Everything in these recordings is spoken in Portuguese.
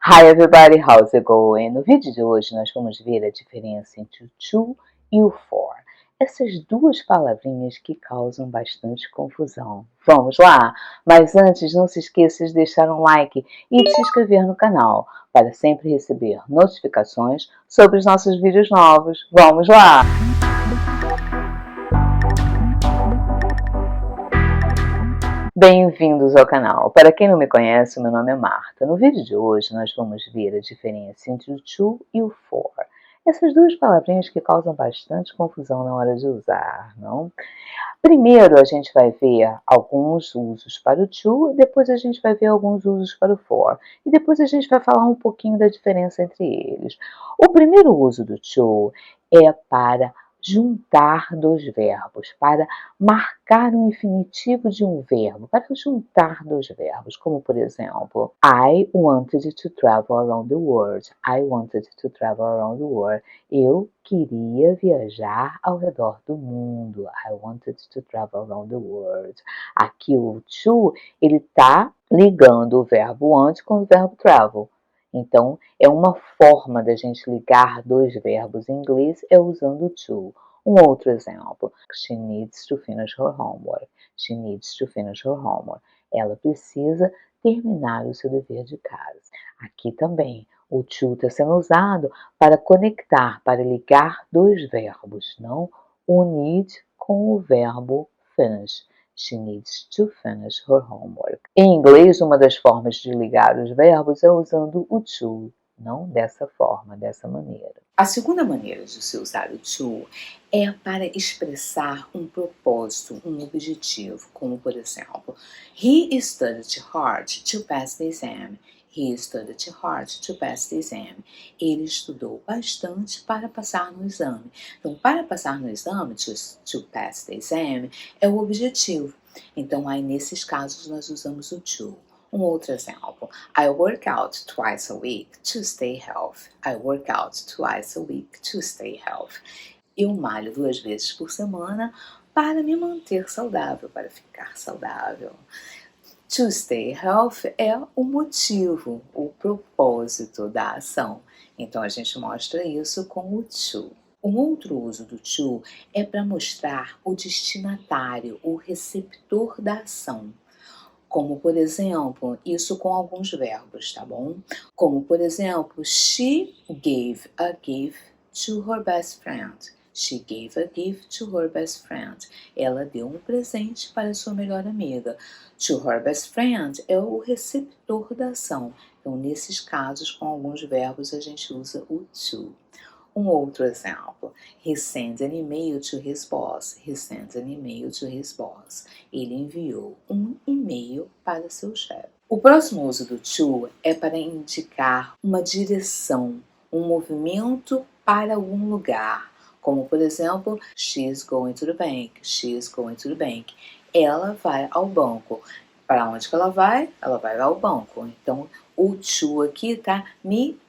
Hi everybody, how's it going? No vídeo de hoje nós vamos ver a diferença entre o to e o for. Essas duas palavrinhas que causam bastante confusão. Vamos lá? Mas antes não se esqueça de deixar um like e de se inscrever no canal para sempre receber notificações sobre os nossos vídeos novos. Vamos lá! Bem-vindos ao canal. Para quem não me conhece, meu nome é Marta. No vídeo de hoje nós vamos ver a diferença entre o to e o for. Essas duas palavrinhas que causam bastante confusão na hora de usar, não? Primeiro a gente vai ver alguns usos para o to, depois a gente vai ver alguns usos para o for. E depois a gente vai falar um pouquinho da diferença entre eles. O primeiro uso do to é para juntar dois verbos, para marcar um infinitivo de um verbo, para juntar dois verbos, como por exemplo, I wanted to travel around the world. I wanted to travel around the world. Eu queria viajar ao redor do mundo. I wanted to travel around the world. Aqui o to, ele está ligando o verbo want com o verbo travel. Então, é uma forma da gente ligar dois verbos em inglês é usando o to. Um outro exemplo. She needs to finish her homework. She needs to finish her homework. Ela precisa terminar o seu dever de casa. Aqui também, o to está sendo usado para conectar, para ligar dois verbos, não o need com o verbo finish. She needs to finish her homework. Em inglês, uma das formas de ligar os verbos é usando o to, não dessa forma, dessa maneira. A segunda maneira de se usar o to é para expressar um propósito, um objetivo, como por exemplo, He studied hard to pass the exam. He studied hard to pass the exam. Ele estudou bastante para passar no exame. Então, para passar no exame, to pass the exam, é o objetivo. Então, aí nesses casos nós usamos o to. Um outro exemplo. I work out twice a week to stay healthy. I work out twice a week to stay healthy. Eu malho 2 vezes por semana para me manter saudável, para ficar saudável. To stay healthy é o motivo, o propósito da ação. Então a gente mostra isso com o to. Um outro uso do to é para mostrar o destinatário, o receptor da ação. Como, por exemplo, isso com alguns verbos, tá bom? Como, por exemplo, she gave a gift to her best friend. She gave a gift to her best friend. Ela deu um presente para sua melhor amiga. To her best friend é o receptor da ação. Então, nesses casos, com alguns verbos, a gente usa o to. Um outro exemplo. He sent an email to his boss. He sent an email to his boss. Ele enviou um e-mail para seu chefe. O próximo uso do to é para indicar uma direção, um movimento para algum lugar. Como, por exemplo, she's going to the bank. She's going to the bank. Ela vai ao banco. Para onde que ela vai? Ela vai ao banco. Então, o to aqui está me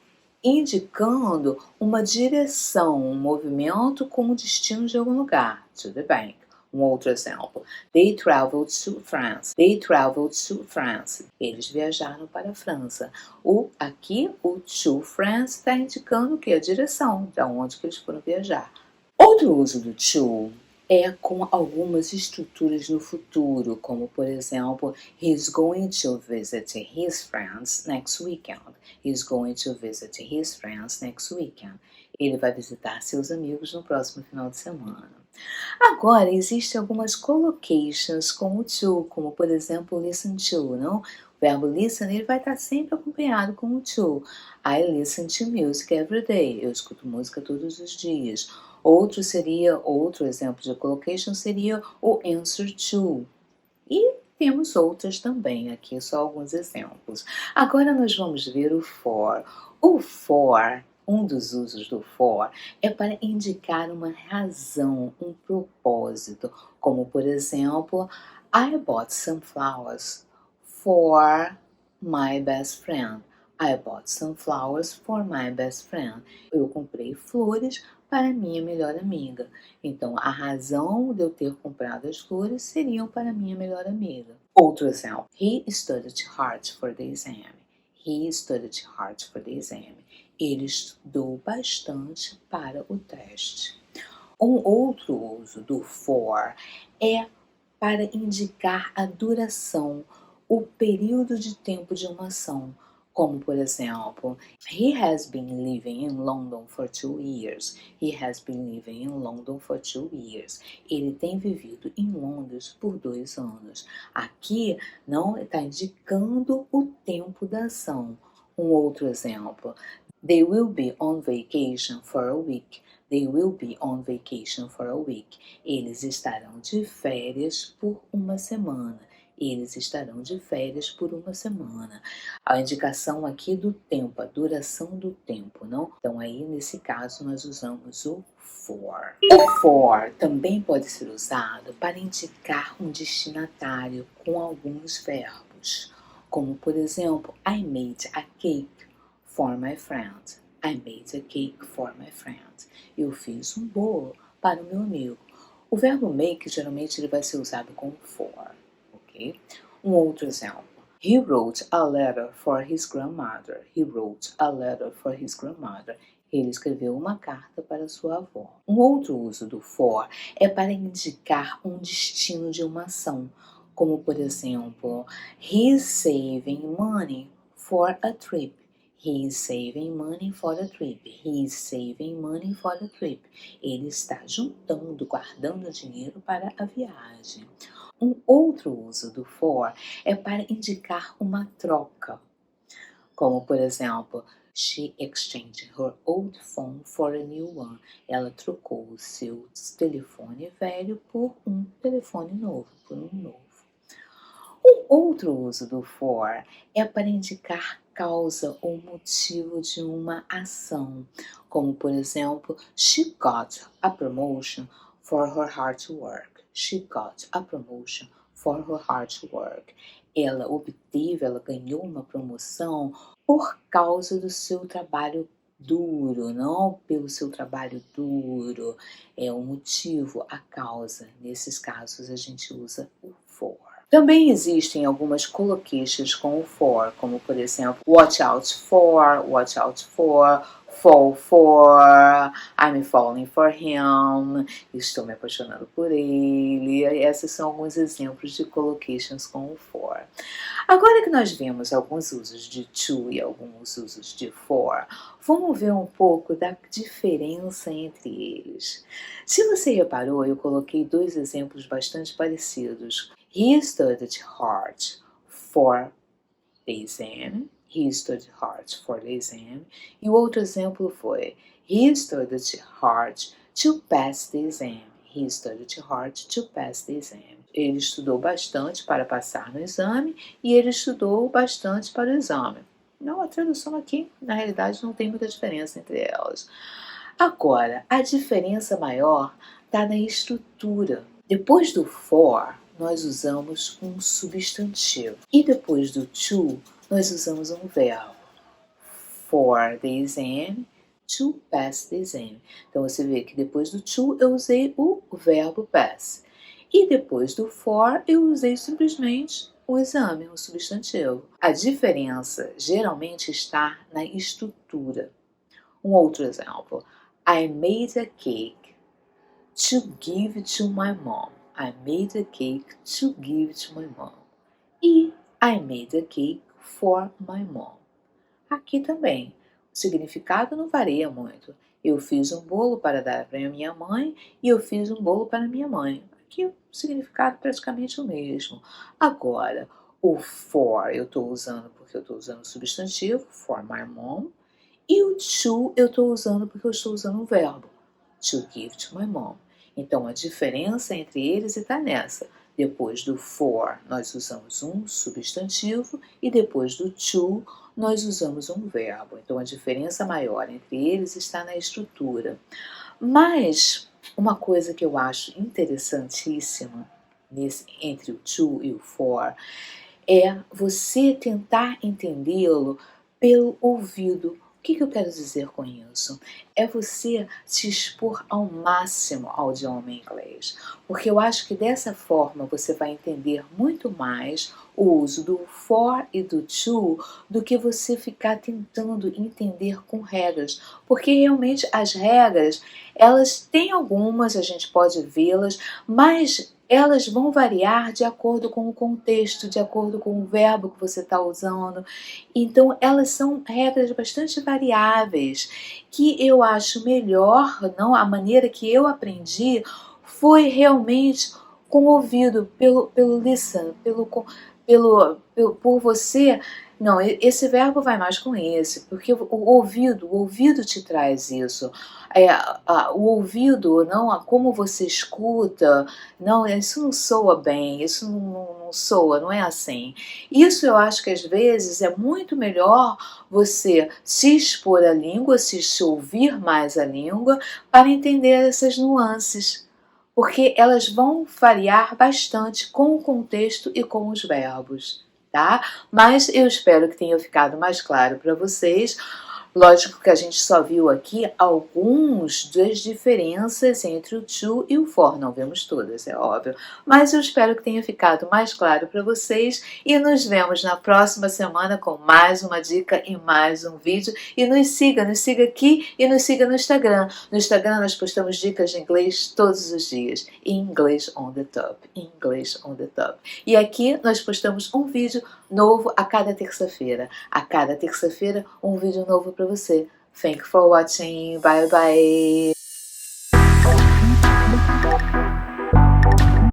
indicando uma direção, um movimento com o destino de algum lugar. To the bank. Um outro exemplo. They traveled to France. They traveled to France. Eles viajaram para a França. Aqui, o to France está indicando o quê? A direção, de onde que eles foram viajar. Outro uso do to é com algumas estruturas no futuro, como por exemplo, he's going to visit his friends next weekend. He's going to visit his friends next weekend. Ele vai visitar seus amigos no próximo final de semana. Agora, existem algumas collocations com o to, como por exemplo, listen to, não? O verbo listen, ele vai estar sempre acompanhado com o to. I listen to music every day. Eu escuto música todos os dias. Outro exemplo de collocation seria o answer to. E temos outras também, aqui só alguns exemplos. Agora nós vamos ver o for. O for, um dos usos do for, é para indicar uma razão, um propósito. Como por exemplo, I bought some flowers for my best friend. I bought some flowers for my best friend. Eu comprei flores para minha melhor amiga. Então, a razão de eu ter comprado as flores seriam para minha melhor amiga. Outro exemplo. He studied hard for the exam. He studied hard for the exam. Ele estudou bastante para o teste. Um outro uso do for é para indicar a duração, o período de tempo de uma ação, como por exemplo, he has been living in London for 2 years. He has been living in London for 2 years. Ele tem vivido em Londres por 2 anos. Aqui não está indicando o tempo da ação. Um outro exemplo, they will be on vacation for a week. They will be on vacation for a week. Eles estarão de férias por uma semana. Eles estarão de férias por uma semana. A indicação aqui do tempo, a duração do tempo, não? Então aí, nesse caso, nós usamos o for. O for também pode ser usado para indicar um destinatário com alguns verbos. Como, por exemplo, I made a cake for my friend. I made a cake for my friend. Eu fiz um bolo para o meu amigo. O verbo make geralmente ele vai ser usado com for, ok? Um outro exemplo. He wrote a letter for his grandmother. He wrote a letter for his grandmother. Ele escreveu uma carta para sua avó. Um outro uso do for é para indicar um destino de uma ação, como por exemplo, he's saving money for a trip. He's saving money for the trip. He's saving money for the trip. Ele está juntando, guardando dinheiro para a viagem. Um outro uso do for é para indicar uma troca. Como, por exemplo, she exchanged her old phone for a new one. Ela trocou o seu telefone velho por um telefone novo, por um novo. Um outro uso do for é para indicar causa ou motivo de uma ação, como por exemplo, she got a promotion for her hard work. She got a promotion for her hard work. Ela ganhou uma promoção por causa do seu trabalho duro, não pelo seu trabalho duro. É o motivo, a causa. Nesses casos a gente usa o for. Também existem algumas collocations com o for, como por exemplo, watch out for, fall for, I'm falling for him, estou me apaixonando por ele. Esses são alguns exemplos de collocations com o for. Agora que nós vimos alguns usos de to e alguns usos de for, vamos ver um pouco da diferença entre eles. Se você reparou, eu coloquei 2 exemplos bastante parecidos. He studied hard for the exam. He studied hard for the exam. E o outro exemplo foi he studied hard to pass the exam. He studied hard to pass the exam. Ele estudou bastante para passar no exame e ele estudou bastante para o exame. Não, a tradução aqui, na realidade, não tem muita diferença entre elas. Agora, a diferença maior está na estrutura. Depois do for, nós usamos um substantivo. E depois do to, nós usamos um verbo. For the exam, to pass the exam. Então, você vê que depois do to, eu usei o verbo pass. E depois do for, eu usei simplesmente o exame, o substantivo. A diferença geralmente está na estrutura. Um outro exemplo. I made a cake to give to my mom. I made a cake to give to my mom. E I made a cake for my mom. Aqui também, o significado não varia muito. Eu fiz um bolo para dar para minha mãe e eu fiz um bolo para minha mãe. Aqui o significado é praticamente o mesmo. Agora, o for eu estou usando porque eu estou usando o substantivo, for my mom. E o to eu estou usando porque eu estou usando o verbo, to give to my mom. Então, a diferença entre eles está nessa. Depois do for, nós usamos um substantivo e depois do to, nós usamos um verbo. Então, a diferença maior entre eles está na estrutura. Mas, uma coisa que eu acho interessantíssima entre o to e o for é você tentar entendê-lo pelo ouvido. que eu quero dizer com isso? É você se expor ao máximo ao idioma inglês, porque eu acho que dessa forma você vai entender muito mais o uso do for e do to do que você ficar tentando entender com regras, porque realmente as regras, elas têm algumas, a gente pode vê-las, mas elas vão variar de acordo com o contexto, de acordo com o verbo que você está usando. Então, elas são regras bastante variáveis, que eu acho melhor, não, a maneira que eu aprendi foi realmente com o ouvido, pelo listen, por você. Não, esse verbo vai mais com esse, porque o ouvido te traz isso. O ouvido, não, como você escuta, não, isso não soa bem, isso não soa, não é assim. Isso eu acho que às vezes é muito melhor você se expor à língua, se ouvir mais a língua, para entender essas nuances, porque elas vão variar bastante com o contexto e com os verbos, tá? Mas eu espero que tenha ficado mais claro para vocês. Lógico que a gente só viu aqui algumas das diferenças entre o to e o for, não vemos todas, é óbvio. Mas eu espero que tenha ficado mais claro para vocês e nos vemos na próxima semana com mais uma dica e mais um vídeo. E nos siga aqui e nos siga no Instagram. No Instagram nós postamos dicas de inglês todos os dias. English on the top, English on the top. E aqui nós postamos um vídeo novo a cada terça-feira. A cada terça-feira um vídeo novo para você. Thank you for watching. Bye bye.